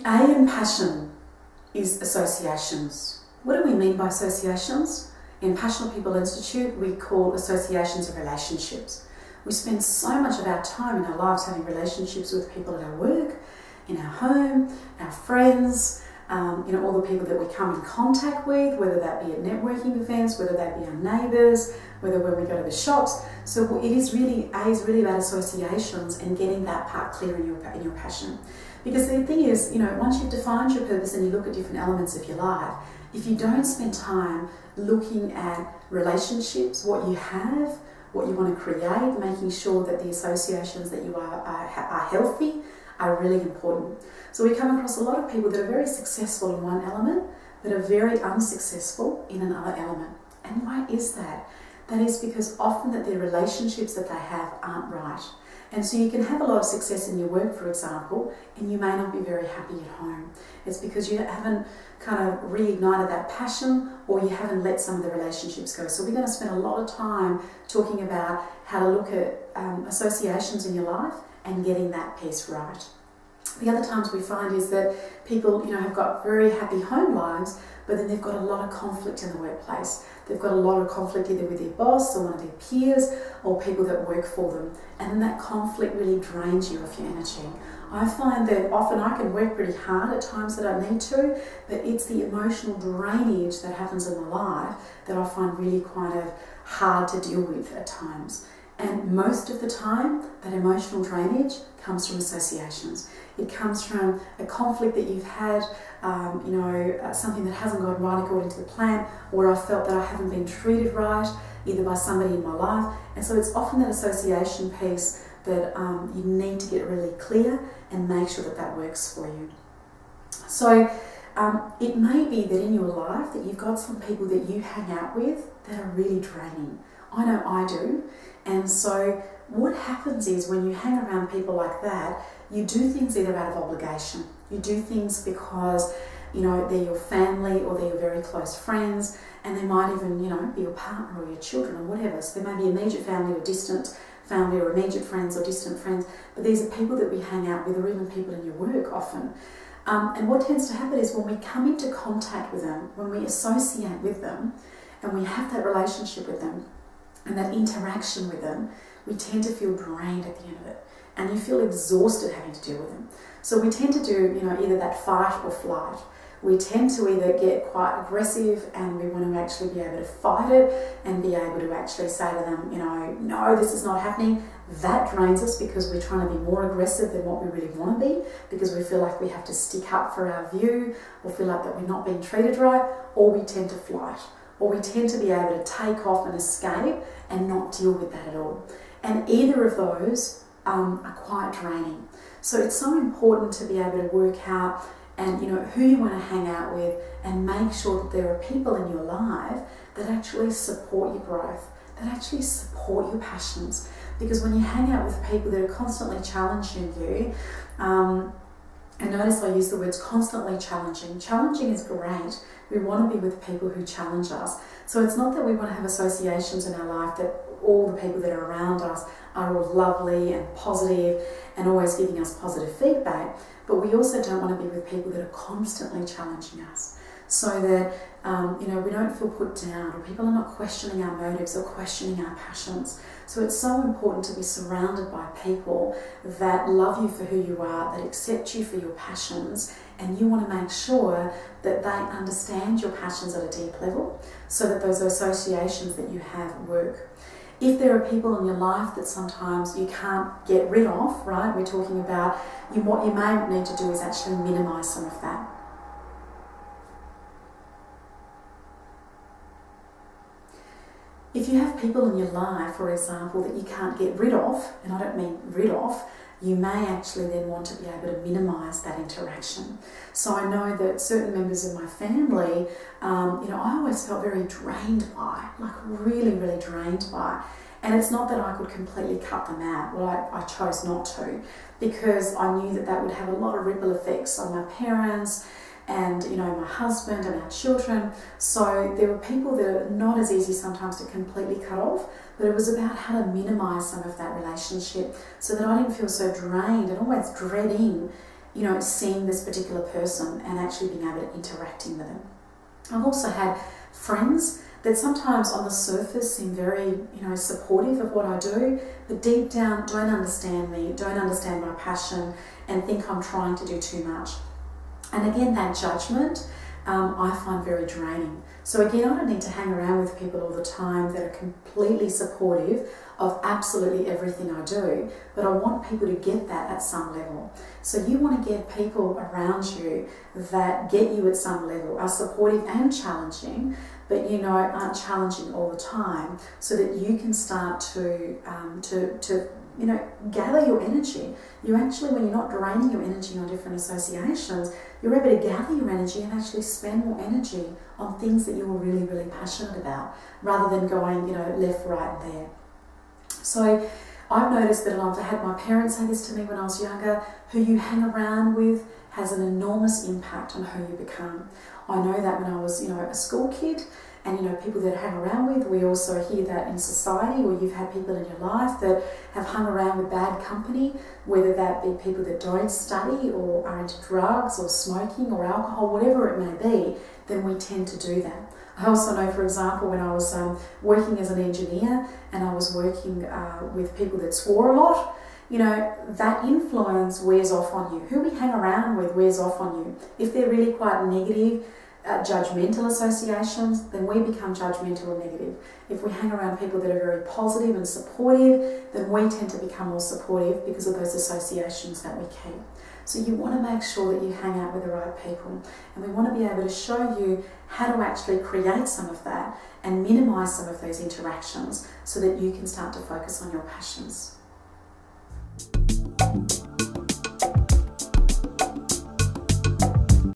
A in passion is associations. What do we mean by associations? In Passionate People Institute, we call associations of relationships. We spend so much of our time in our lives having relationships with people at our work, in our home, our friends, all the people that we come in contact with, whether that be at networking events, whether that be our neighbours, whether when we go to the shops. So it is really, A is really about associations and getting that part clear in your passion. Because the thing is, once you've defined your purpose and you look at different elements of your life, if you don't spend time looking at relationships, what you have, what you want to create, making sure that the associations that you are healthy, are really important. So we come across a lot of people that are very successful in one element, but are very unsuccessful in another element. And why is that? That is because often that their relationships that they have aren't right. And so you can have a lot of success in your work, for example, and you may not be very happy at home. It's because you haven't kind of reignited that passion, or you haven't let some of the relationships go. So we're going to spend a lot of time talking about how to look at associations in your life and getting that piece right. The other times we find is that people, have got very happy home lives, but then they've got a lot of conflict in the workplace. They've got a lot of conflict either with their boss or one of their peers or people that work for them. And then that conflict really drains you of your energy. I find that often I can work pretty hard at times that I need to, but it's the emotional drainage that happens in my life that I find really kind of hard to deal with at times. And most of the time, that emotional drainage comes from associations. It comes from a conflict that you've had, something that hasn't gone right according to the plan, or I felt that I haven't been treated right, either by somebody in my life. And so it's often that association piece that you need to get really clear and make sure that that works for you. So it may be that in your life that you've got some people that you hang out with that are really draining. I know I do. And so what happens is when you hang around people like that, you do things either out of obligation. You do things because, they're your family or they're your very close friends, and they might even, be your partner or your children or whatever. So there may be immediate family or distant family or immediate friends or distant friends, but these are people that we hang out with, or even people in your work often. And what tends to happen is when we come into contact with them, when we associate with them, and we have that relationship with them, and that interaction with them, we tend to feel drained at the end of it. And you feel exhausted having to deal with them. So we tend to do, either that fight or flight. We tend to either get quite aggressive and we want to actually be able to fight it and be able to actually say to them, no, this is not happening. That drains us because we're trying to be more aggressive than what we really want to be, because we feel like we have to stick up for our view, or feel like that we're not being treated right, or we tend to flight. Or we tend to be able to take off and escape and not deal with that at all. And either of those are quite draining. So it's so important to be able to work out and who you want to hang out with, and make sure that there are people in your life that actually support your growth, that actually support your passions. Because when you hang out with people that are constantly challenging you, and notice I use the words constantly challenging. Challenging is great. We want to be with people who challenge us. So it's not that we want to have associations in our life that all the people that are around us are all lovely and positive and always giving us positive feedback, but we also don't want to be with people that are constantly challenging us, so that we don't feel put down, or people are not questioning our motives or questioning our passions. So it's so important to be surrounded by people that love you for who you are, that accept you for your passions, and you want to make sure that they understand your passions at a deep level, so that those associations that you have work. If there are people in your life that sometimes you can't get rid of, right, we're talking about what you may need to do is actually minimise some of that. If you have people in your life, for example, that you can't get rid of, and I don't mean rid of, you may actually then want to be able to minimise that interaction. So I know that certain members of my family, I always felt very drained by, like really, really drained by. And it's not that I could completely cut them out. Well, I chose not to, because I knew that that would have a lot of ripple effects on my parents and my husband and our children. So there were people that are not as easy sometimes to completely cut off, but it was about how to minimise some of that relationship so that I didn't feel so drained and always dreading you know, seeing this particular person and actually being able to interacting with them. I've also had friends that sometimes on the surface seem very, you know, supportive of what I do, but deep down don't understand me, don't understand my passion, and think I'm trying to do too much. And again, that judgment I find very draining. So again, I don't need to hang around with people all the time that are completely supportive of absolutely everything I do, but I want people to get that at some level. So you want to get people around you that get you at some level, are supportive and challenging, but you know, aren't challenging all the time, so that you can start to you know, gather your energy. You actually, when you're not draining your energy on different associations, you're able to gather your energy and actually spend more energy on things that you're really, really passionate about, rather than going, you know, left, right, and there. So I've noticed that, and I've had my parents say this to me when I was younger, who you hang around with has an enormous impact on who you become. I know that when I was, you know, a school kid, and you know, people that I hang around with, we also hear that in society, or you've had people in your life that have hung around with bad company, whether that be people that don't study or are into drugs or smoking or alcohol, whatever it may be, then we tend to do that. I also know, for example, when I was working as an engineer and I was working with people that swore a lot, you know, that influence wears off on you. Who we hang around with wears off on you. If they're really quite negative, judgmental associations, then we become judgmental and negative. If we hang around people that are very positive and supportive, then we tend to become more supportive because of those associations that we keep. So you want to make sure that you hang out with the right people, and we want to be able to show you how to actually create some of that and minimize some of those interactions so that you can start to focus on your passions.